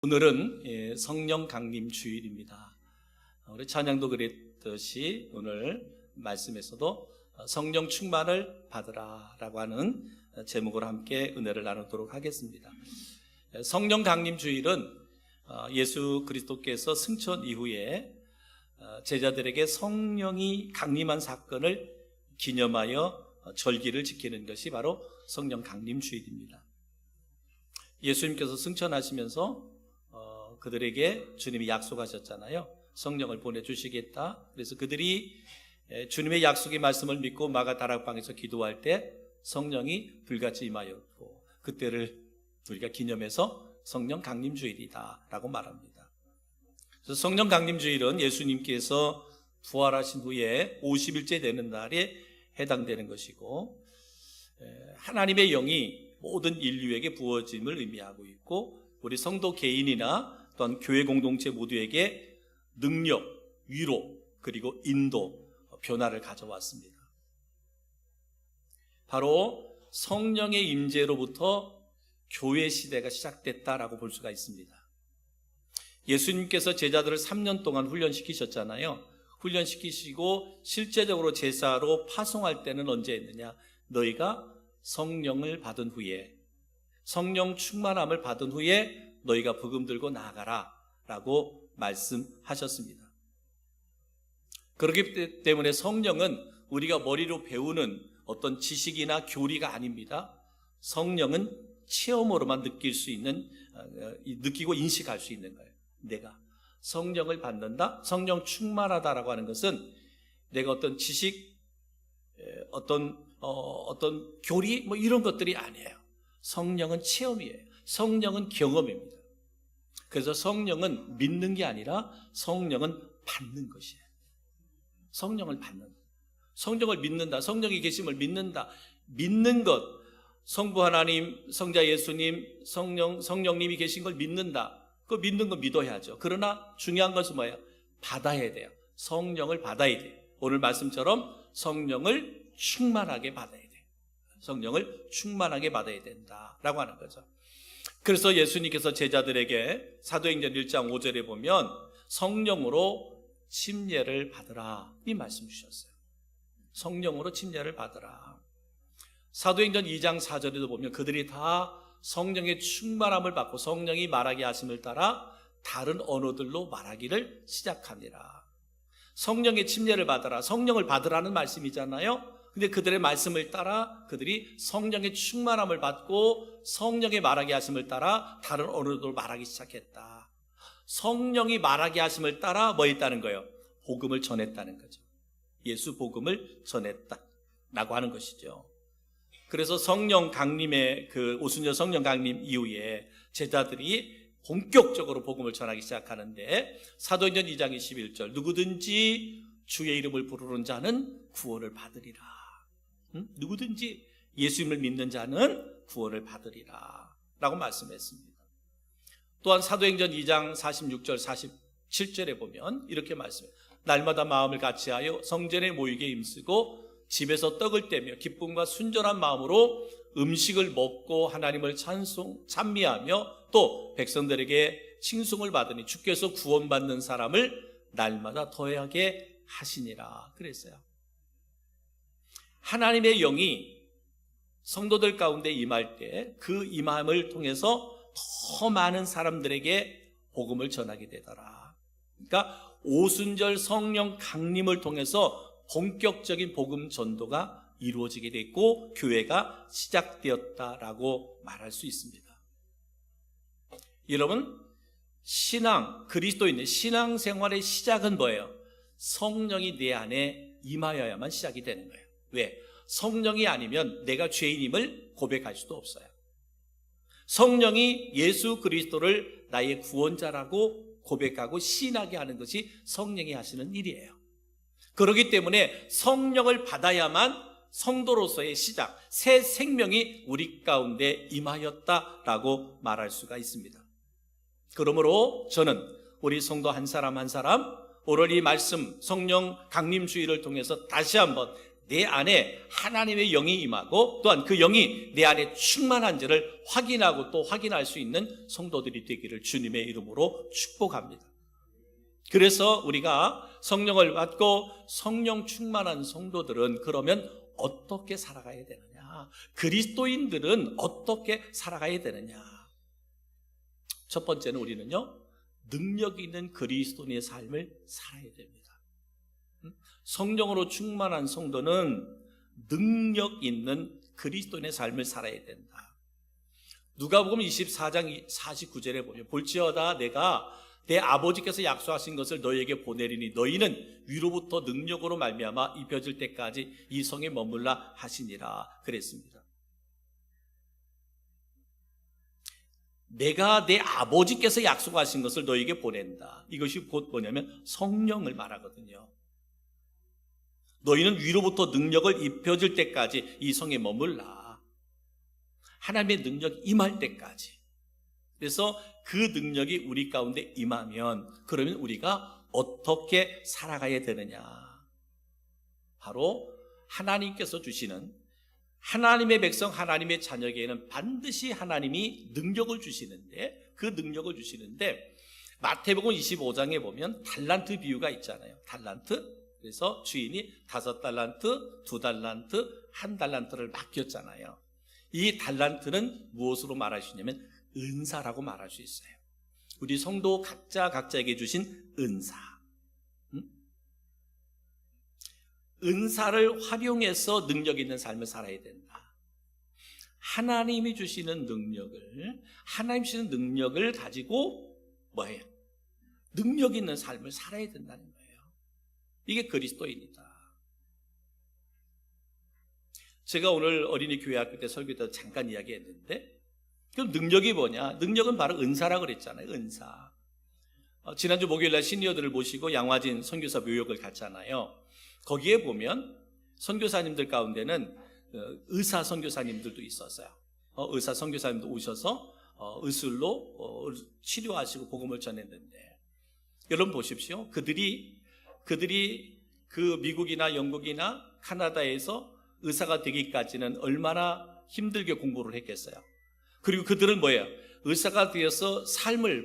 오늘은 성령 강림 주일입니다. 우리 찬양도 그랬듯이 오늘 말씀에서도 성령 충만을 받으라 라고 하는 제목으로 함께 은혜를 나누도록 하겠습니다. 성령 강림 주일은 예수 그리스도께서 승천 이후에 제자들에게 성령이 강림한 사건을 기념하여 절기를 지키는 것이 바로 성령 강림 주일입니다. 예수님께서 승천하시면서 그들에게 주님이 약속하셨잖아요. 성령을 보내주시겠다. 그래서 그들이 주님의 약속의 말씀을 믿고 마가 다락방에서 기도할 때 성령이 불같이 임하였고, 그때를 우리가 기념해서 성령 강림주일이다 라고 말합니다. 그래서 성령 강림주일은 예수님께서 부활하신 후에 50일째 되는 날에 해당되는 것이고, 하나님의 영이 모든 인류에게 부어짐을 의미하고 있고, 우리 성도 개인이나 또한 교회 공동체 모두에게 능력, 위로, 그리고 인도, 변화를 가져왔습니다. 바로 성령의 임재로부터 교회 시대가 시작됐다라고 볼 수가 있습니다. 예수님께서 제자들을 3년 동안 훈련시키셨잖아요. 훈련시키시고 실제적으로 제사로 파송할 때는 언제 했느냐? 너희가 성령을 받은 후에, 성령 충만함을 받은 후에 너희가 복음 들고 나아가라 라고 말씀하셨습니다. 그렇기 때문에 성령은 우리가 머리로 배우는 어떤 지식이나 교리가 아닙니다. 성령은 체험으로만 느낄 수 있는, 느끼고 인식할 수 있는 거예요. 내가 성령을 받는다, 성령 충만하다라고 하는 것은 내가 어떤 지식, 어떤 교리 뭐 이런 것들이 아니에요. 성령은 체험이에요. 성령은 경험입니다. 그래서 성령은 믿는 게 아니라 성령은 받는 것이에요. 성령을 받는, 성령을 믿는다, 성령이 계심을 믿는다. 믿는 것, 성부 하나님, 성자 예수님, 성령님이 계신 걸 믿는다. 그 믿는 거 믿어야죠. 그러나 중요한 것은 뭐예요? 받아야 돼요. 성령을 받아야 돼요. 오늘 말씀처럼 성령을 충만하게 받아야 돼요. 성령을 충만하게 받아야 된다라고 하는 거죠. 그래서 예수님께서 제자들에게 사도행전 1장 5절에 보면 성령으로 침례를 받으라 이 말씀 주셨어요. 성령으로 침례를 받으라. 사도행전 2장 4절에도 보면 그들이 다 성령의 충만함을 받고 성령이 말하게 하심을 따라 다른 언어들로 말하기를 시작합니다. 성령의 침례를 받으라, 성령을 받으라는 말씀이잖아요. 근데 그들의 말씀을 따라 그들이 성령의 충만함을 받고 성령의 말하게 하심을 따라 다른 언어로 말하기 시작했다. 성령이 말하게 하심을 따라 뭐 했다는 거예요? 복음을 전했다는 거죠. 예수 복음을 전했다라고 하는 것이죠. 그래서 성령 강림의 그 오순절 성령 강림 이후에 제자들이 본격적으로 복음을 전하기 시작하는데, 사도행전 2장 21절 누구든지 주의 이름을 부르는 자는 구원을 받으리라. 누구든지 예수님을 믿는 자는 구원을 받으리라 라고 말씀했습니다. 또한 사도행전 2장 46절 47절에 보면 이렇게 말씀해요. 날마다 마음을 같이하여 성전에 모이게 힘쓰고 집에서 떡을 떼며 기쁨과 순전한 마음으로 음식을 먹고 하나님을 찬미하며 또 백성들에게 칭송을 받으니 주께서 구원받는 사람을 날마다 더하게 하시니라 그랬어요. 하나님의 영이 성도들 가운데 임할 때 그 임함을 통해서 더 많은 사람들에게 복음을 전하게 되더라. 그러니까 오순절 성령 강림을 통해서 본격적인 복음 전도가 이루어지게 됐고 교회가 시작되었다라고 말할 수 있습니다. 여러분, 신앙, 그리스도인의 신앙생활의 시작은 뭐예요? 성령이 내 안에 임하여야만 시작이 되는 거예요. 왜? 성령이 아니면 내가 죄인임을 고백할 수도 없어요. 성령이 예수 그리스도를 나의 구원자라고 고백하고 신하게 하는 것이 성령이 하시는 일이에요. 그렇기 때문에 성령을 받아야만 성도로서의 시작, 새 생명이 우리 가운데 임하였다라고 말할 수가 있습니다. 그러므로 저는 우리 성도 한 사람 한 사람 오늘 이 말씀 성령 강림 주일을 통해서 다시 한번 내 안에 하나님의 영이 임하고 또한 그 영이 내 안에 충만한지를 확인하고 또 확인할 수 있는 성도들이 되기를 주님의 이름으로 축복합니다. 그래서 우리가 성령을 받고 성령 충만한 성도들은 그러면 어떻게 살아가야 되느냐? 그리스도인들은 어떻게 살아가야 되느냐? 첫 번째는 우리는요, 능력 있는 그리스도인의 삶을 살아야 됩니다. 성령으로 충만한 성도는 능력 있는 그리스도인의 삶을 살아야 된다. 누가복음 24장 49절에 보면 볼지어다 내가 내 아버지께서 약속하신 것을 너희에게 보내리니 너희는 위로부터 능력으로 말미암아 입혀질 때까지 이 성에 머물라 하시니라 그랬습니다. 내가 내 아버지께서 약속하신 것을 너희에게 보낸다. 이것이 곧 뭐냐면 성령을 말하거든요. 너희는 위로부터 능력을 입혀질 때까지 이 성에 머물라. 하나님의 능력이 임할 때까지. 그래서 그 능력이 우리 가운데 임하면 그러면 우리가 어떻게 살아가야 되느냐? 바로 하나님께서 주시는 하나님의 백성, 하나님의 자녀에게는 반드시 하나님이 능력을 주시는데 그 능력을 주시는데 마태복음 25장에 보면 달란트 비유가 있잖아요. 달란트. 그래서 주인이 5달란트, 2달란트, 1달란트를 맡겼잖아요. 이 달란트는 무엇으로 말할 수 있냐면 은사라고 말할 수 있어요. 우리 성도 각자에게 주신 은사. 은사를 활용해서 능력 있는 삶을 살아야 된다. 하나님이 주시는 능력을, 하나님 주시는 능력을 가지고 뭐예요? 능력 있는 삶을 살아야 된다는 거예요. 이게 그리스도인이다. 제가 오늘 어린이 교회 학교 때 설교 때 잠깐 이야기했는데 그럼 능력이 뭐냐? 능력은 바로 은사라고 그랬잖아요. 은사. 지난주 목요일날 시니어들을 모시고 양화진 선교사 묘역을 갔잖아요. 거기에 보면 선교사님들 가운데는 의사 선교사님들도 있었어요. 의사 선교사님도 오셔서 의술로 치료하시고 복음을 전했는데 여러분 보십시오. 그들이 그 미국이나 영국이나 카나다에서 의사가 되기까지는 얼마나 힘들게 공부를 했겠어요. 그리고 그들은 뭐예요? 의사가 되어서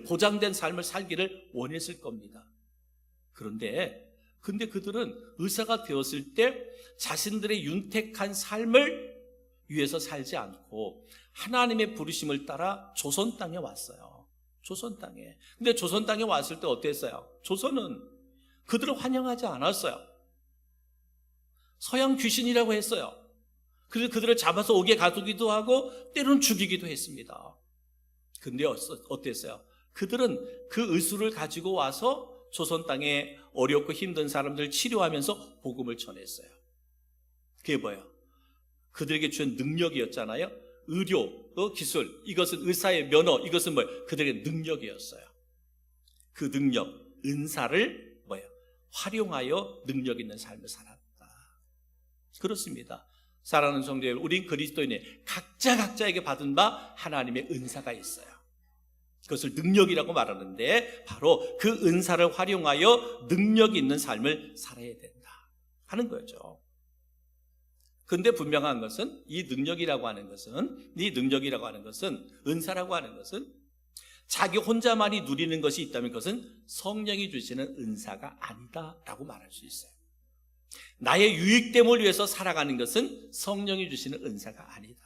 보장된 삶을 살기를 원했을 겁니다. 근데 그들은 의사가 되었을 때 자신들의 윤택한 삶을 위해서 살지 않고 하나님의 부르심을 따라 조선 땅에 왔어요. 조선 땅에. 근데 조선 땅에 왔을 때 어땠어요? 조선은 그들을 환영하지 않았어요. 서양 귀신이라고 했어요. 그래서 그들을 잡아서 옥에 가두기도 하고 때로는 죽이기도 했습니다. 근데 어땠어요? 그들은 그 의술을 가지고 와서 조선 땅에 어렵고 힘든 사람들을 치료하면서 복음을 전했어요. 그게 뭐예요? 그들에게 주신 능력이었잖아요. 의료, 기술, 이것은 의사의 면허, 이것은 뭐예요? 그들의 능력이었어요. 그 능력, 은사를 뭐예요? 활용하여 능력 있는 삶을 살았다. 그렇습니다. 사랑하는 성도 여러분, 우린 그리스도인의 각자에게 받은 바 하나님의 은사가 있어요. 그것을 능력이라고 말하는데 바로 그 은사를 활용하여 능력 있는 삶을 살아야 된다 하는 거죠. 근데 분명한 것은 이 능력이라고 하는 것은 은사라고 하는 것은 자기 혼자만이 누리는 것이 있다면 그것은 성령이 주시는 은사가 아니다라고 말할 수 있어요. 나의 유익됨을 위해서 살아가는 것은 성령이 주시는 은사가 아니다.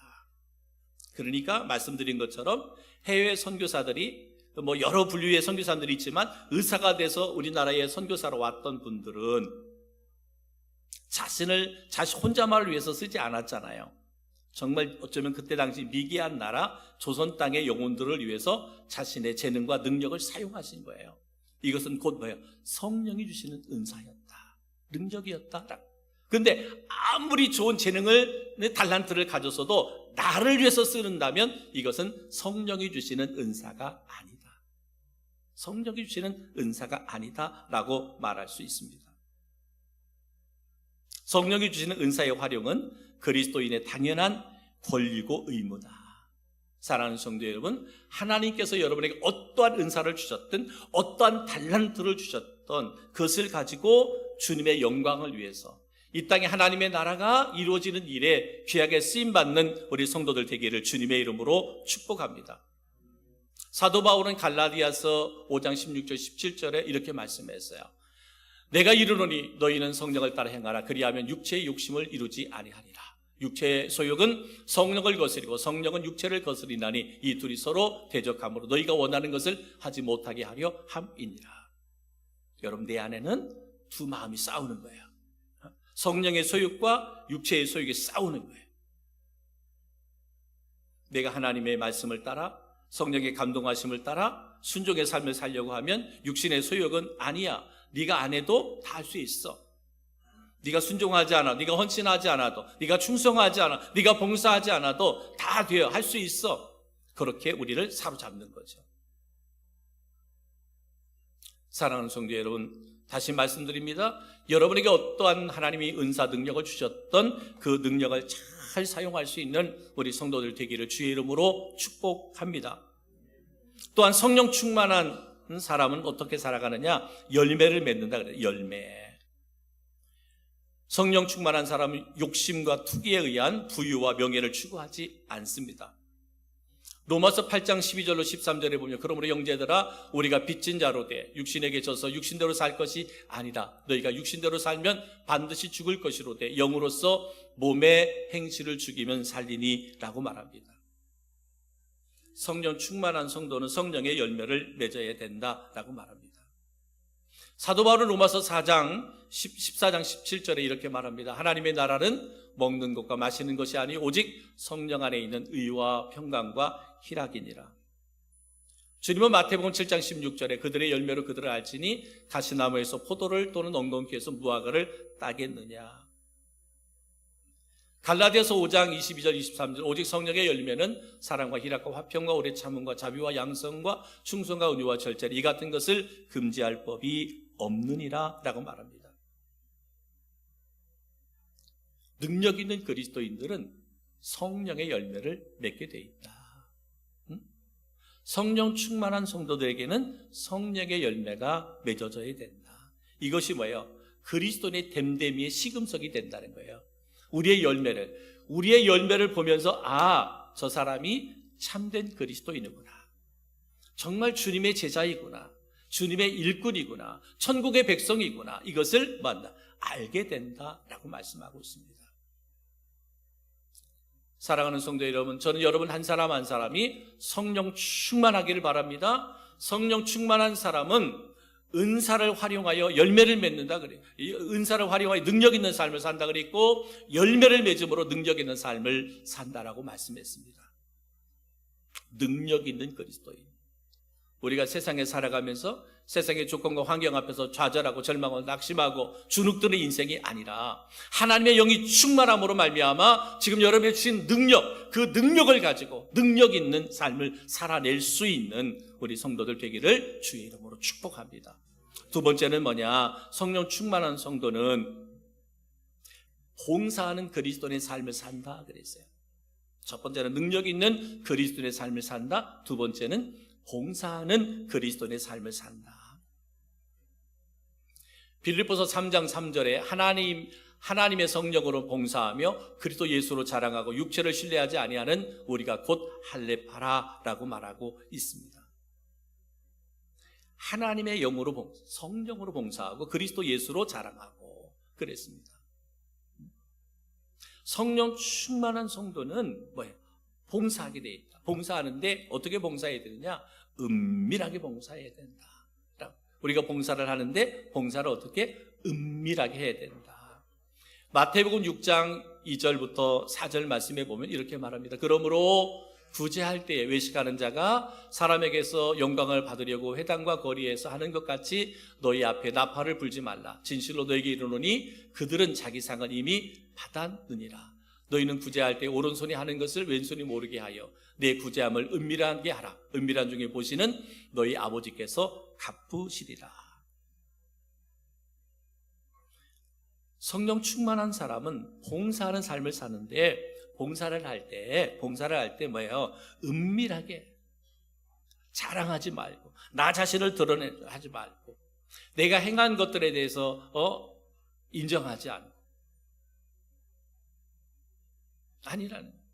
그러니까 말씀드린 것처럼 해외 선교사들이 여러 분류의 선교사들이 있지만 의사가 돼서 우리나라에 선교사로 왔던 분들은 자신 혼자만을 위해서 쓰지 않았잖아요. 정말 어쩌면 그때 당시 미개한 나라 조선 땅의 영혼들을 위해서 자신의 재능과 능력을 사용하신 거예요. 이것은 곧 뭐예요? 성령이 주시는 은사였다. 능력이었다. 그런데 아무리 좋은 달란트를 가졌어도 나를 위해서 쓰는다면 이것은 성령이 주시는 은사가 아니다. 성령이 주시는 은사가 아니다라고 말할 수 있습니다. 성령이 주시는 은사의 활용은 그리스도인의 당연한 권리고 의무다. 사랑하는 성도 여러분, 하나님께서 여러분에게 어떠한 은사를 주셨든 어떠한 달란트를 주셨든 그것을 가지고 주님의 영광을 위해서 이 땅에 하나님의 나라가 이루어지는 일에 귀하게 쓰임받는 우리 성도들 되기를 주님의 이름으로 축복합니다. 사도 바울은 갈라디아서 5장 16절 17절에 이렇게 말씀했어요. 내가 이르노니 너희는 성령을 따라 행하라. 그리하면 육체의 욕심을 이루지 아니하리라. 육체의 소욕은 성령을 거스리고 성령은 육체를 거스리나니 이 둘이 서로 대적함으로 너희가 원하는 것을 하지 못하게 하려 함이니라. 여러분, 내 안에는 두 마음이 싸우는 거예요. 성령의 소욕과 육체의 소욕이 싸우는 거예요. 내가 하나님의 말씀을 따라 성령의 감동하심을 따라 순종의 삶을 살려고 하면 육신의 소욕은 아니야. 네가 안 해도 다 할 수 있어. 네가 순종하지 않아, 네가 헌신하지 않아도, 네가 충성하지 않아, 네가 봉사하지 않아도 다 돼요. 할 수 있어. 그렇게 우리를 사로잡는 거죠. 사랑하는 성도 여러분, 다시 말씀드립니다. 여러분에게 어떠한 하나님이 은사 능력을 주셨던 그 능력을 잘 사용할 수 있는 우리 성도들 되기를 주의 이름으로 축복합니다. 또한 성령 충만한 사람은 어떻게 살아가느냐? 열매를 맺는다 그래요. 열매. 성령 충만한 사람은 욕심과 투기에 의한 부유와 명예를 추구하지 않습니다. 로마서 8장 12절로 13절에 보면 그러므로 형제들아 우리가 빚진 자로 돼 육신에게 져서 육신대로 살 것이 아니다. 너희가 육신대로 살면 반드시 죽을 것이로되 영으로서 몸의 행실을 죽이면 살리니 라고 말합니다. 성령 충만한 성도는 성령의 열매를 맺어야 된다라고 말합니다. 사도 바울은 로마서 4장 14장 17절에 이렇게 말합니다. 하나님의 나라는 먹는 것과 마시는 것이 아니 오직 성령 안에 있는 의와 평강과 희락이니라. 주님은 마태복음 7장 16절에 그들의 열매로 그들을 알지니 가시나무에서 포도를 또는 엉겅퀴에서 무화과를 따겠느냐. 갈라디아서 5장 22절 23절 오직 성령의 열매는 사랑과 희락과 화평과 오래 참음과 자비와 양성과 충성과 은유와 절제리 이 같은 것을 금지할 법이 없느니라 라고 말합니다. 능력 있는 그리스도인들은 성령의 열매를 맺게 돼 있다. 성령 충만한 성도들에게는 성령의 열매가 맺어져야 된다. 이것이 뭐예요? 그리스도인의 됨됨이의 시금석이 된다는 거예요. 우리의 열매를 보면서 저 사람이 참된 그리스도인이구나. 정말 주님의 제자이구나. 주님의 일꾼이구나. 천국의 백성이구나. 이것을 알게 된다라고 말씀하고 있습니다. 사랑하는 성도 여러분, 저는 여러분 한 사람 한 사람이 성령 충만하기를 바랍니다. 성령 충만한 사람은 은사를 활용하여 열매를 맺는다 그래요. 은사를 활용하여 능력 있는 삶을 산다 그랬고 열매를 맺음으로 능력 있는 삶을 산다라고 말씀했습니다. 능력 있는 그리스도인. 우리가 세상에 살아가면서 세상의 조건과 환경 앞에서 좌절하고 절망하고 낙심하고 주눅드는 인생이 아니라 하나님의 영이 충만함으로 말미암아 지금 여러분이 주신 능력, 그 능력을 가지고 능력 있는 삶을 살아낼 수 있는 우리 성도들 되기를 주의 이름으로 축복합니다. 두 번째는 뭐냐? 성령 충만한 성도는 봉사하는 그리스도인의 삶을 산다 그랬어요. 첫 번째는 능력 있는 그리스도인의 삶을 산다. 두 번째는 봉사하는 그리스도인의 삶을 산다. 빌립보서 3장 3절에 하나님의 성령으로 봉사하며 그리스도 예수로 자랑하고 육체를 신뢰하지 아니하는 우리가 곧 할례파라라고 말하고 있습니다. 하나님의 영으로 성령으로 봉사하고 그리스도 예수로 자랑하고 그랬습니다. 성령 충만한 성도는 뭐예요? 봉사하게 돼 있다. 봉사하는데 어떻게 봉사해야 되느냐? 은밀하게 봉사해야 된다. 우리가 봉사를 하는데 봉사를 어떻게? 은밀하게 해야 된다. 마태복음 6장 2절부터 4절 말씀에 보면 이렇게 말합니다. 그러므로 구제할 때에 외식하는 자가 사람에게서 영광을 받으려고 회당과 거리에서 하는 것 같이 너희 앞에 나팔을 불지 말라. 진실로 너에게 이르노니 그들은 자기 상은 이미 받았느니라. 너희는 구제할 때 오른손이 하는 것을 왼손이 모르게 하여 내 구제함을 은밀하게 하라. 은밀한 중에 보시는 너희 아버지께서 갚으시리라. 성령 충만한 사람은 봉사하는 삶을 사는데 봉사를 할 때 뭐예요? 은밀하게 자랑하지 말고 나 자신을 드러내지 말고 내가 행한 것들에 대해서 인정하지 않고 아니라는 거예요.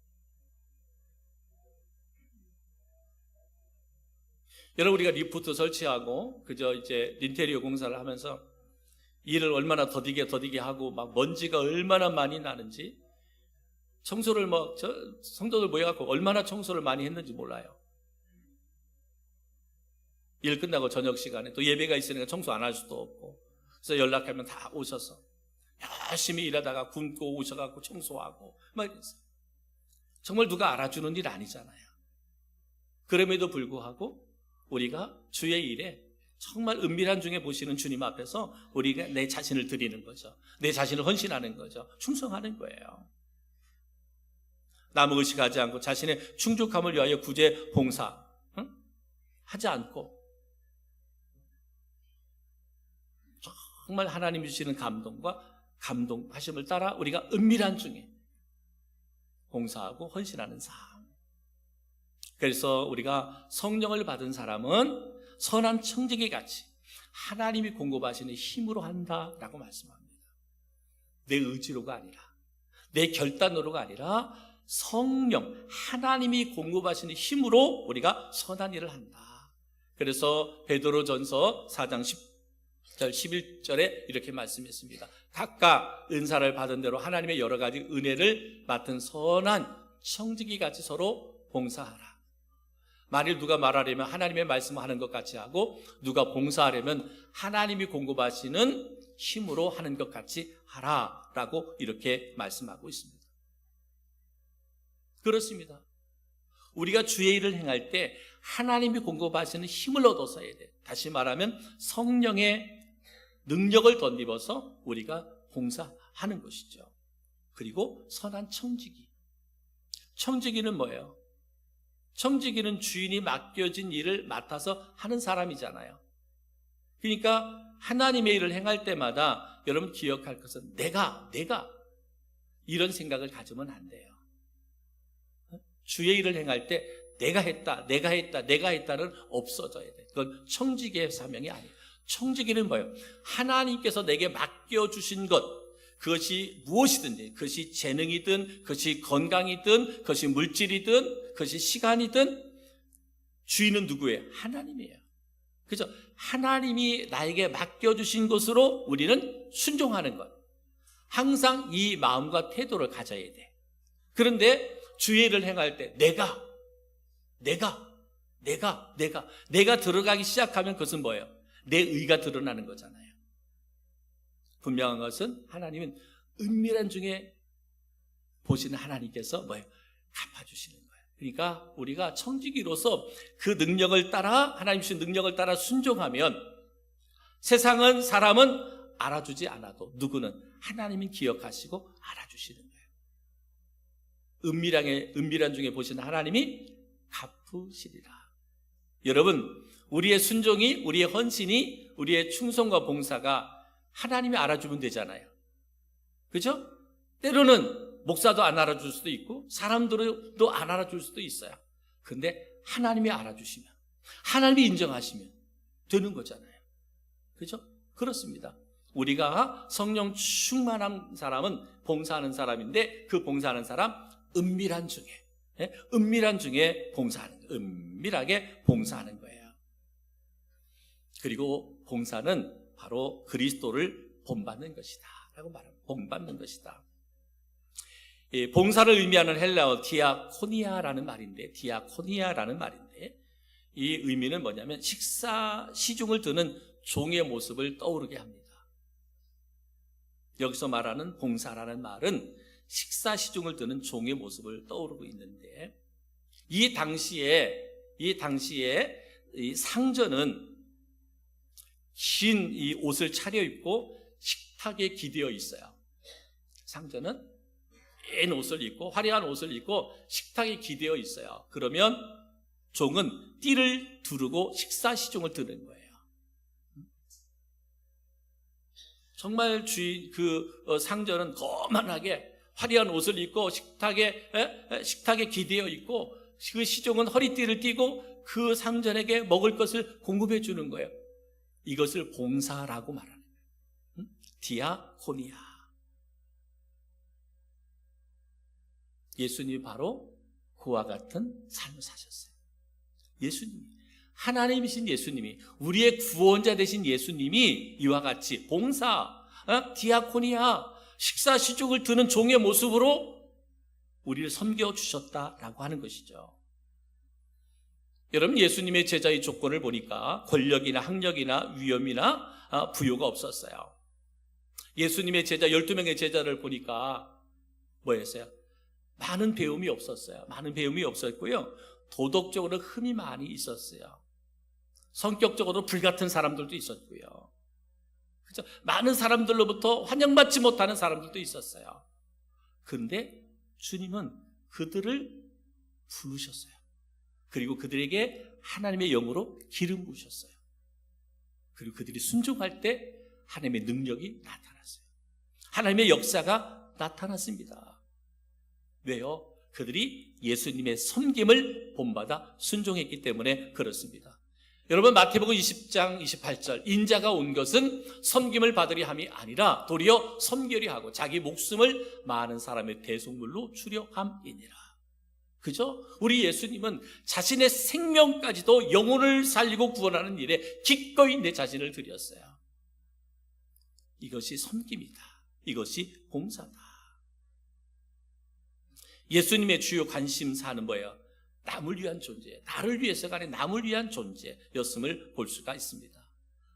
여러분, 우리가 리프트 설치하고 그저 이제 인테리어 공사를 하면서 일을 얼마나 더디게 하고 막 먼지가 얼마나 많이 나는지, 청소를 성도들 모여갖고 얼마나 청소를 많이 했는지 몰라요. 일 끝나고 저녁 시간에 또 예배가 있으니까 청소 안 할 수도 없고, 그래서 연락하면 다 오셔서 열심히 일하다가 굶고 오셔갖고 청소하고 막 이랬어요. 정말 누가 알아주는 일 아니잖아요. 그럼에도 불구하고 우리가 주의 일에 정말 은밀한 중에 보시는 주님 앞에서 우리가 내 자신을 드리는 거죠. 내 자신을 헌신하는 거죠. 충성하는 거예요. 남을 의식하지 않고 자신의 충족함을 위하여 구제 봉사 하지 않고, 정말 하나님 주시는 감동하심을 따라 우리가 은밀한 중에 봉사하고 헌신하는 삶. 그래서 우리가 성령을 받은 사람은 선한 청지기 같이 하나님이 공급하시는 힘으로 한다라고 말씀합니다. 내 의지로가 아니라, 내 결단으로가 아니라 성령, 하나님이 공급하시는 힘으로 우리가 선한 일을 한다. 그래서 베드로전서 4장 10절 11절에 이렇게 말씀했습니다. 각각 은사를 받은 대로 하나님의 여러 가지 은혜를 맡은 선한 청지기 같이 서로 봉사하라. 만일 누가 말하려면 하나님의 말씀을 하는 것 같이 하고, 누가 봉사하려면 하나님이 공급하시는 힘으로 하는 것 같이 하라라고 이렇게 말씀하고 있습니다. 그렇습니다. 우리가 주의 일을 행할 때 하나님이 공급하시는 힘을 얻어서 해야 돼요. 다시 말하면 성령의 능력을 덧입어서 우리가 봉사하는 것이죠. 그리고 선한 청지기. 청지기는 뭐예요? 청지기는 주인이 맡겨진 일을 맡아서 하는 사람이잖아요. 그러니까 하나님의 일을 행할 때마다 여러분 기억할 것은 내가 이런 생각을 가지면 안 돼요. 주의 일을 행할 때 내가 했다는 없어져야 돼. 그건 청지기의 사명이 아니에요. 청지기는 뭐예요? 하나님께서 내게 맡겨주신 것, 그것이 무엇이든지, 그것이 재능이든, 그것이 건강이든, 그것이 물질이든, 그것이 시간이든, 주인은 누구예요? 하나님이에요. 그죠? 하나님이 나에게 맡겨주신 것으로 우리는 순종하는 것. 항상 이 마음과 태도를 가져야 돼. 그런데 주의 일을 행할 때 내가 들어가기 시작하면 그것은 뭐예요? 내 의가 드러나는 거잖아요. 분명한 것은 하나님은 은밀한 중에 보시는 하나님께서 뭐예요? 갚아주시는 거예요. 그러니까 우리가 청지기로서 그 능력을 따라, 하나님 주신 능력을 따라 순종하면 세상은, 사람은 알아주지 않아도 누구는 하나님이 기억하시고 알아주시는 거예요. 은밀한 중에 보시는 하나님이 갚으시리라. 여러분, 우리의 순종이, 우리의 헌신이, 우리의 충성과 봉사가 하나님이 알아주면 되잖아요. 그죠? 때로는 목사도 안 알아줄 수도 있고 사람들도 안 알아줄 수도 있어요. 근데 하나님이 알아주시면, 하나님이 인정하시면 되는 거잖아요. 그죠? 그렇습니다. 우리가 성령 충만한 사람은 봉사하는 사람인데, 그 봉사하는 사람 은밀한 중에 봉사하는 거예요. 은밀하게 봉사하는 거예요. 그리고 봉사는 바로 그리스도를 본받는 것이다 라고 말합니다. 본받는 것이다. 이 봉사를 의미하는 헬라어 디아코니아라는 말인데, 이 의미는 뭐냐면 식사 시중을 드는 종의 모습을 떠오르게 합니다. 여기서 말하는 봉사라는 말은 식사 시중을 드는 종의 모습을 떠오르고 있는데, 이 당시에 이 상전은 긴 이 옷을 차려입고 식탁에 기대어 있어요. 상전은 긴 옷을 입고, 화려한 옷을 입고 식탁에 기대어 있어요. 그러면 종은 띠를 두르고 식사 시중을 드는 거예요. 정말 상전은 거만하게 화려한 옷을 입고 식탁에 기대어 있고, 그 시종은 허리띠를 띠고 그 상전에게 먹을 것을 공급해 주는 거예요. 이것을 봉사라고 말하는 거예요. 디아코니아. 예수님이 바로 그와 같은 삶을 사셨어요. 예수님이, 하나님이신 예수님이, 우리의 구원자 되신 예수님이 이와 같이 봉사, 디아코니아, 식사 시중을 드는 종의 모습으로 우리를 섬겨주셨다라고 하는 것이죠. 여러분, 예수님의 제자의 조건을 보니까 권력이나 학력이나 위엄이나 부요가 없었어요. 예수님의 제자 12명의 제자를 보니까 뭐였어요? 많은 배움이 없었어요. 많은 배움이 없었고요, 도덕적으로 흠이 많이 있었어요. 성격적으로 불같은 사람들도 있었고요, 그렇죠? 많은 사람들로부터 환영받지 못하는 사람들도 있었어요. 그런데 주님은 그들을 부르셨어요. 그리고 그들에게 하나님의 영으로 기름 부으셨어요. 그리고 그들이 순종할 때 하나님의 능력이 나타났어요. 하나님의 역사가 나타났습니다. 왜요? 그들이 예수님의 섬김을 본받아 순종했기 때문에 그렇습니다. 여러분, 마태복음 20장 28절, 인자가 온 것은 섬김을 받으려 함이 아니라 도리어 섬기려 하고 자기 목숨을 많은 사람의 대속물로 주려 함이니라. 그죠? 우리 예수님은 자신의 생명까지도 영혼을 살리고 구원하는 일에 기꺼이 내 자신을 드렸어요. 이것이 섬김이다. 이것이 봉사다. 예수님의 주요 관심사는 뭐예요? 남을 위한 존재, 나를 위해서가 아닌 남을 위한 존재였음을 볼 수가 있습니다.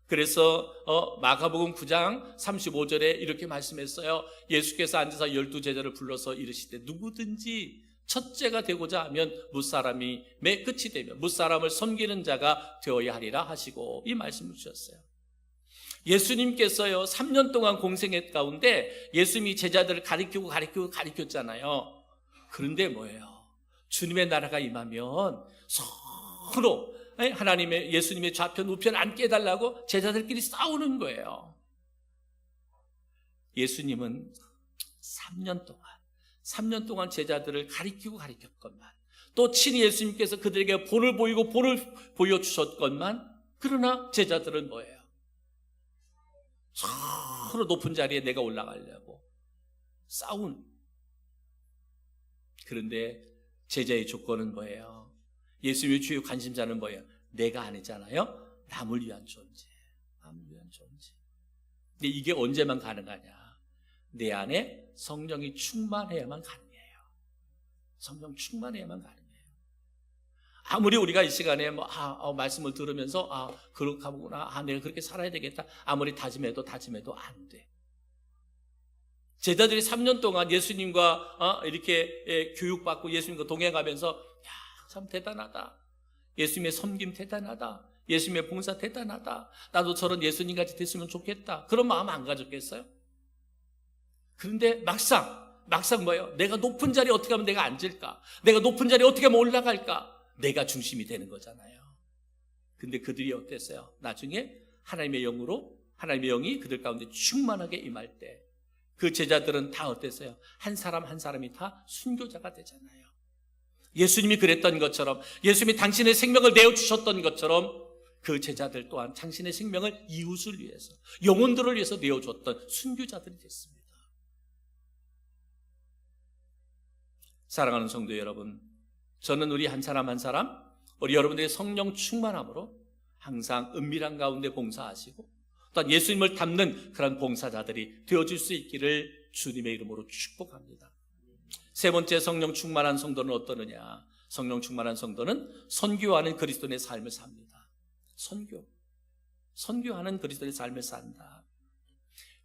그래서 마가복음 9장 35절에 이렇게 말씀했어요. 예수께서 앉아서 12제자를 불러서 이르시되 누구든지 첫째가 되고자 하면 무사람이 끝이 되며 무사람을 섬기는 자가 되어야 하리라 하시고 이 말씀을 주셨어요. 예수님께서요 3년 동안 공생애 가운데 예수님이 제자들을 가르쳤잖아요. 그런데 뭐예요? 주님의 나라가 임하면 서로 하나님의, 예수님의 좌편 우편 앉게 해달라고 제자들끼리 싸우는 거예요. 예수님은 3년 동안 제자들을 가르쳤건만, 또 친히 예수님께서 그들에게 본을 보이고 본을 보여주셨건만, 그러나 제자들은 뭐예요? 서로 높은 자리에 내가 올라가려고 싸운. 그런데 제자의 조건은 뭐예요? 예수님의 주요 관심사는 뭐예요? 내가 아니잖아요. 남을 위한 존재. 남을 위한 존재. 근데 이게 언제만 가능하냐? 내 안에 성령이 충만해야만 가능해요. 성령 충만해야만 가능해요. 아무리 우리가 이 시간에 말씀을 들으면서 그렇게 하구나, 내가 그렇게 살아야 되겠다, 아무리 다짐해도 안 돼. 제자들이 3년 동안 예수님과 이렇게 교육받고 예수님과 동행하면서 참 대단하다, 예수님의 섬김 대단하다, 예수님의 봉사 대단하다, 나도 저런 예수님같이 됐으면 좋겠다, 그런 마음 안 가졌겠어요? 그런데 막상 뭐예요? 내가 높은 자리에 어떻게 하면 내가 앉을까? 내가 높은 자리에 어떻게 하면 올라갈까? 내가 중심이 되는 거잖아요. 근데 그들이 어땠어요? 나중에 하나님의 영으로, 하나님의 영이 그들 가운데 충만하게 임할 때 그 제자들은 다 어땠어요? 한 사람 한 사람이 다 순교자가 되잖아요. 예수님이 그랬던 것처럼, 예수님이 당신의 생명을 내어주셨던 것처럼 그 제자들 또한 당신의 생명을 이웃을 위해서, 영혼들을 위해서 내어줬던 순교자들이 됐습니다. 사랑하는 성도 여러분, 저는 우리 한 사람 한 사람, 우리 여러분들의 성령 충만함으로 항상 은밀한 가운데 봉사하시고 또한 예수님을 닮는 그런 봉사자들이 되어줄 수 있기를 주님의 이름으로 축복합니다. 세 번째, 성령 충만한 성도는 어떠느냐? 성령 충만한 성도는 선교하는 그리스도인의 삶을 삽니다. 선교하는 그리스도인의 삶을 산다.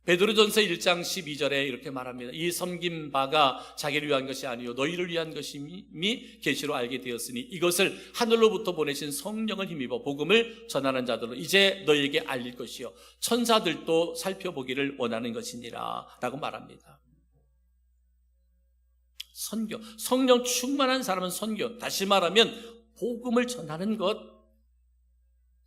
베드로전서 1장 12절에 이렇게 말합니다. 이 섬긴 바가 자기를 위한 것이 아니요 너희를 위한 것임이 계시로 알게 되었으니 이것을 하늘로부터 보내신 성령을 힘입어 복음을 전하는 자들로 이제 너희에게 알릴 것이요 천사들도 살펴보기를 원하는 것이니라 라고 말합니다. 선교, 성령 충만한 사람은 선교, 다시 말하면 복음을 전하는 것,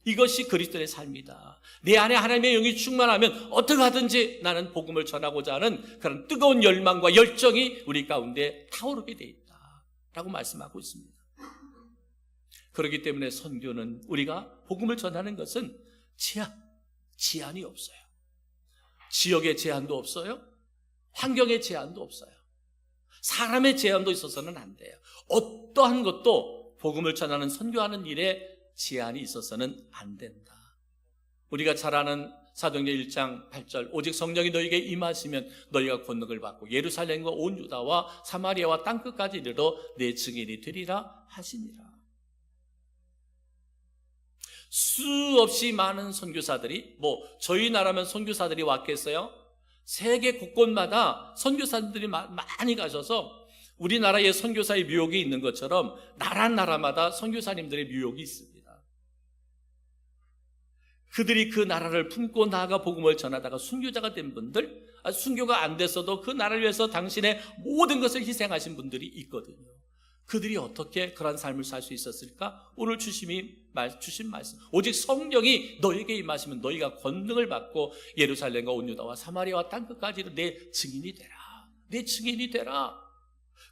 이것이 그리스도의 삶이다. 내 안에 하나님의 영이 충만하면 어떻게 하든지 나는 복음을 전하고자 하는 그런 뜨거운 열망과 열정이 우리 가운데 타오르게 돼 있다 라고 말씀하고 있습니다. 그렇기 때문에 선교는, 우리가 복음을 전하는 것은 제한이 없어요. 지역의 제한도 없어요. 환경의 제한도 없어요. 사람의 제한도 있어서는 안 돼요. 어떠한 것도 복음을 전하는 선교하는 일에 제한이 있어서는 안 된다. 우리가 잘 아는 사도행전 1장 8절 오직 성령이 너희에게 임하시면 너희가 권능을 받고 예루살렘과 온 유다와 사마리아와 땅끝까지 이르러 내 증인이 되리라 하시니라. 수없이 많은 선교사들이 저희 나라면 선교사들이 왔겠어요? 세계 곳곳마다 선교사들이 많이 가셔서 우리나라의 선교사의 묘역이 있는 것처럼 나라마다 선교사님들의 묘역이 있습니다. 그들이 그 나라를 품고 나아가 복음을 전하다가 순교자가 된 분들, 순교가 안 됐어도 그 나라를 위해서 당신의 모든 것을 희생하신 분들이 있거든요. 그들이 어떻게 그런 삶을 살 수 있었을까? 오늘 주신 말씀, 오직 성령이 너에게 임하시면 너희가 권능을 받고 예루살렘과 온 유다와 사마리아와 땅끝까지 내 증인이 되라. 내 증인이 되라.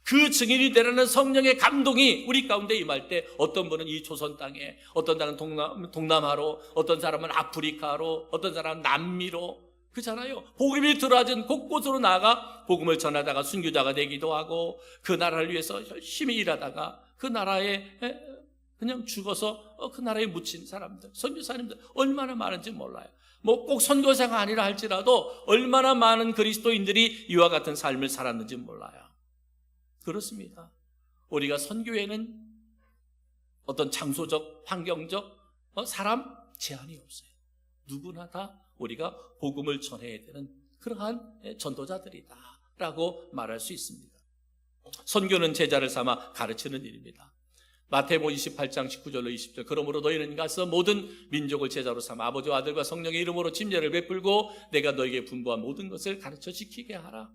그 증인이 되라는 성령의 감동이 우리 가운데 임할 때 어떤 분은 이 조선 땅에, 어떤 사람은 동남아로, 어떤 사람은 아프리카로, 어떤 사람은 남미로, 그렇잖아요. 복음이 들어와진 곳곳으로 나아가 복음을 전하다가 순교자가 되기도 하고 그 나라를 위해서 열심히 일하다가 그 나라에 그냥 죽어서 그 나라에 묻힌 사람들, 선교사님들 얼마나 많은지 몰라요. 꼭 선교사가 아니라 할지라도 얼마나 많은 그리스도인들이 이와 같은 삶을 살았는지 몰라요. 그렇습니다. 우리가 선교에는 어떤 장소적, 환경적, 사람 제한이 없어요. 누구나 다 우리가 복음을 전해야 되는 그러한 전도자들이다라고 말할 수 있습니다. 선교는 제자를 삼아 가르치는 일입니다. 마태복음 28장 19절로 20절 그러므로 너희는 가서 모든 민족을 제자로 삼아 아버지와 아들과 성령의 이름으로 침례를 베풀고 내가 너에게 분부한 모든 것을 가르쳐 지키게 하라.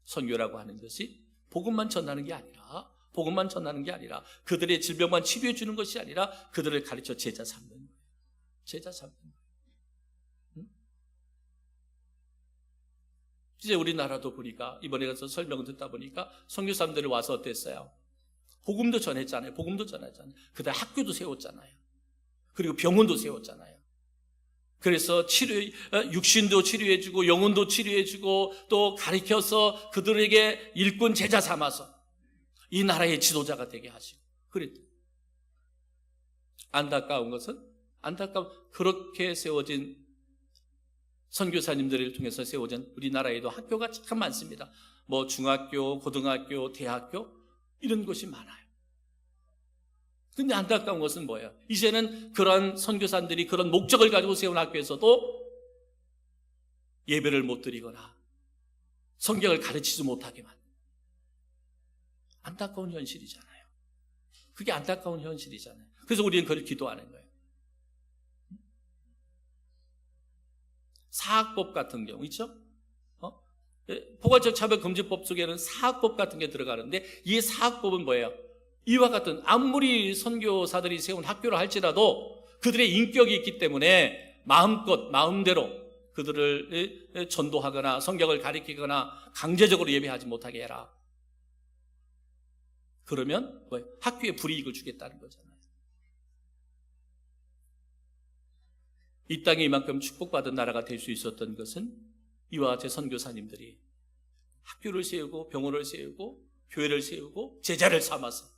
선교라고 하는 것이 복음만 전하는 게 아니라 그들의 질병만 치료해 주는 것이 아니라 그들을 가르쳐 제자 삼는 거예요. 제자 삼는 거예요. 이제 우리나라도 보니까 이번에 가서 설명을 듣다 보니까 선교사님들이 와서 어땠어요? 복음도 전했잖아요. 그다음에 학교도 세웠잖아요. 그리고 병원도 세웠잖아요. 그래서 육신도 치료해주고 영혼도 치료해주고 또 가르쳐서 그들에게 일꾼 제자 삼아서 이 나라의 지도자가 되게 하시고 그랬대요. 안타까운 것은 그렇게 세워진 선교사님들을 통해서 세워진 우리나라에도 학교가 참 많습니다. 중학교, 고등학교, 대학교 이런 곳이 많아요. 근데 안타까운 것은 뭐예요? 이제는 그런 선교사들이 그런 목적을 가지고 세운 학교에서도 예배를 못 드리거나 성경을 가르치지 못하게 만든 안타까운 현실이잖아요. 그게 안타까운 현실이잖아요. 그래서 우리는 그걸 기도하는 거예요. 사학법 같은 경우 있죠? 포괄적 차별금지법 속에는 사학법 같은 게 들어가는데 이 사학법은 뭐예요? 이와 같은 아무리 선교사들이 세운 학교를 할지라도 그들의 인격이 있기 때문에 마음대로 그들을 전도하거나 성경을 가르치거나 강제적으로 예배하지 못하게 해라. 그러면 뭐예요? 학교에 불이익을 주겠다는 거잖아요. 이 땅에 이만큼 축복받은 나라가 될 수 있었던 것은 이와 같이 선교사님들이 학교를 세우고 병원을 세우고 교회를 세우고 제자를 삼아서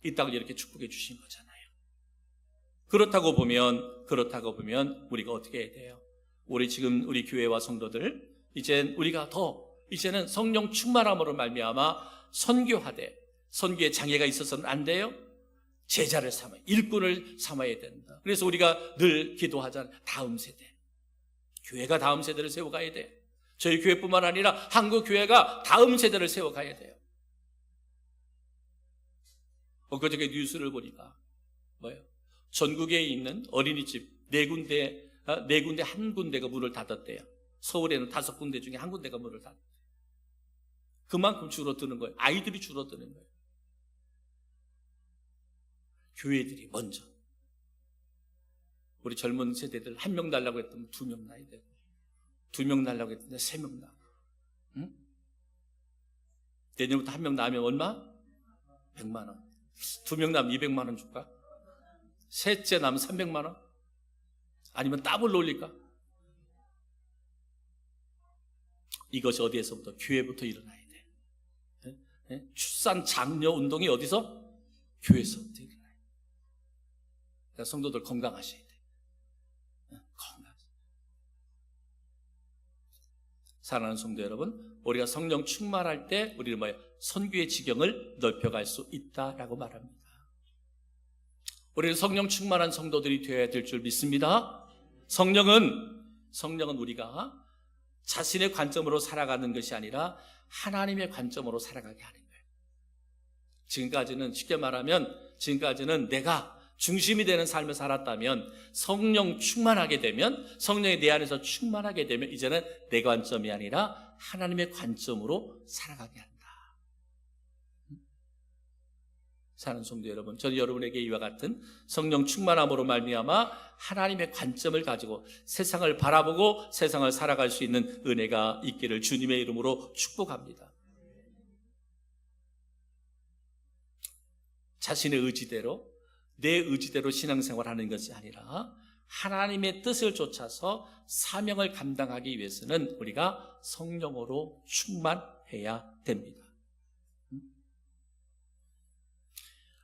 이 땅을 이렇게 축복해 주신 거잖아요. 그렇다고 보면 우리가 어떻게 해야 돼요? 우리 교회와 성도들 이제는 성령 충만함으로 말미암아 선교하되 선교에 장애가 있어서는 안 돼요. 제자를 삼아야, 일꾼을 삼아야 된다. 그래서 우리가 늘 기도하잖아요. 다음 세대. 교회가 다음 세대를 세워가야 돼요. 저희 교회뿐만 아니라 한국 교회가 다음 세대를 세워가야 돼요. 그저께 뉴스를 보니까 뭐예요? 전국에 있는 어린이집 네 군데 한 군데가 문을 닫았대요. 서울에는 5군데 중에 한 군데가 문을 닫았대요. 그만큼 줄어드는 거예요. 아이들이 줄어드는 거예요. 교회들이 먼저 우리 젊은 세대들 1명 달라고 했더니 2명 나야 되고 2명 달라고 했더니 3명 나고 응? 내년부터 1명 나면 얼마? 100만 원. 2명 나면 200만 원 줄까? 셋째 나면 300만 원? 아니면 더블로 올릴까? 이것이 어디에서부터? 교회부터 일어나야 돼. 출산 장려 운동이 어디서? 교회에서부터 일어나야 돼. 그러니까 성도들 건강하셔야 돼. 건강. 사랑하는 성도 여러분, 우리가 성령 충만할 때 우리는 선교의 지경을 넓혀갈 수 있다라고 말합니다. 우리는 성령 충만한 성도들이 되어야 될 줄 믿습니다. 성령은 우리가 자신의 관점으로 살아가는 것이 아니라 하나님의 관점으로 살아가게 하는 거예요. 지금까지는 쉽게 말하면 지금까지는 내가 중심이 되는 삶을 살았다면 성령 충만하게 되면 성령이 내 안에서 충만하게 되면 이제는 내 관점이 아니라 하나님의 관점으로 살아가게 한다. 사는 성도 여러분, 저는 여러분에게 이와 같은 성령 충만함으로 말미암아 하나님의 관점을 가지고 세상을 바라보고 세상을 살아갈 수 있는 은혜가 있기를 주님의 이름으로 축복합니다. 자신의 의지대로 내 의지대로 신앙생활하는 것이 아니라 하나님의 뜻을 쫓아서 사명을 감당하기 위해서는 우리가 성령으로 충만해야 됩니다.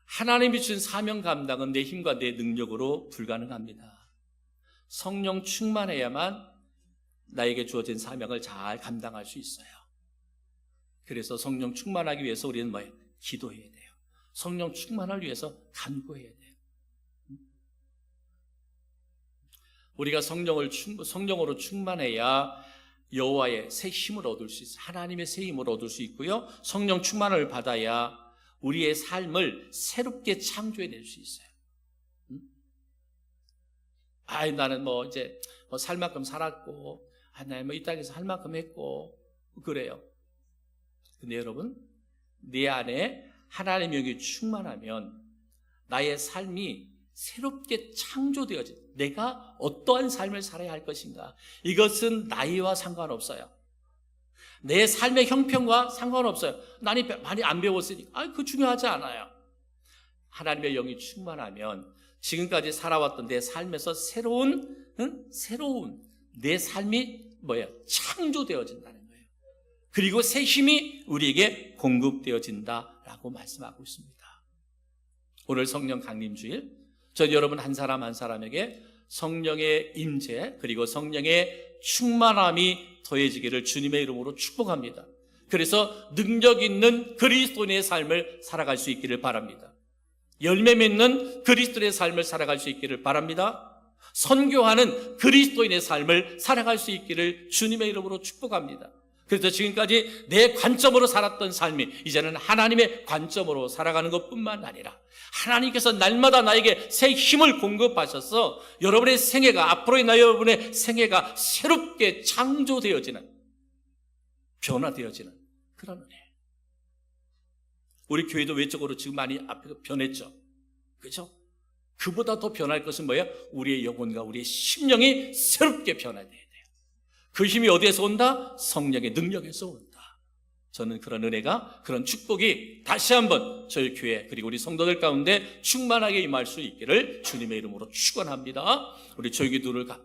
하나님이 주신 사명 감당은 내 힘과 내 능력으로 불가능합니다. 성령 충만해야만 나에게 주어진 사명을 잘 감당할 수 있어요. 그래서 성령 충만하기 위해서 우리는 기도해야 돼요. 성령 충만을 위해서 간구해야 돼요. 우리가 성령으로 충만해야 여호와의 새 힘을 얻을 수 있어요. 하나님의 새 힘을 얻을 수 있고요. 성령 충만을 받아야 우리의 삶을 새롭게 창조해낼 수 있어요. 나는 이제 살 만큼 살았고, 나는 이 땅에서 할 만큼 했고, 그래요. 근데 여러분, 내 안에 하나님의 영이 충만하면 나의 삶이 새롭게 창조되어진, 내가 어떠한 삶을 살아야 할 것인가, 이것은 나이와 상관없어요. 내 삶의 형편과 상관없어요. 나는 많이 안 배웠으니까 그거 중요하지 않아요. 하나님의 영이 충만하면 지금까지 살아왔던 내 삶에서 새로운 내 삶이 창조되어진다는 거예요. 그리고 새 힘이 우리에게 공급되어진다라고 말씀하고 있습니다. 오늘 성령 강림주일, 전 여러분 한 사람 한 사람에게 성령의 임재 그리고 성령의 충만함이 더해지기를 주님의 이름으로 축복합니다. 그래서 능력 있는 그리스도인의 삶을 살아갈 수 있기를 바랍니다. 열매 맺는 그리스도인의 삶을 살아갈 수 있기를 바랍니다. 선교하는 그리스도인의 삶을 살아갈 수 있기를 주님의 이름으로 축복합니다. 그래서 지금까지 내 관점으로 살았던 삶이 이제는 하나님의 관점으로 살아가는 것뿐만 아니라 하나님께서 날마다 나에게 새 힘을 공급하셔서 여러분의 생애가, 앞으로의 여러분의 생애가 새롭게 창조되어지는, 변화되어지는 그런 은혜. 우리 교회도 외적으로 지금 많이 앞에서 변했죠. 그렇죠? 그보다 더 변할 것은 뭐예요? 우리의 영혼과 우리의 심령이 새롭게 변화돼야 돼요. 그 힘이 어디에서 온다? 성령의 능력에서 온다. 저는 그런 은혜가, 그런 축복이 다시 한번 저희 교회 그리고 우리 성도들 가운데 충만하게 임할 수 있기를 주님의 이름으로 축원합니다. 우리 저희 기도를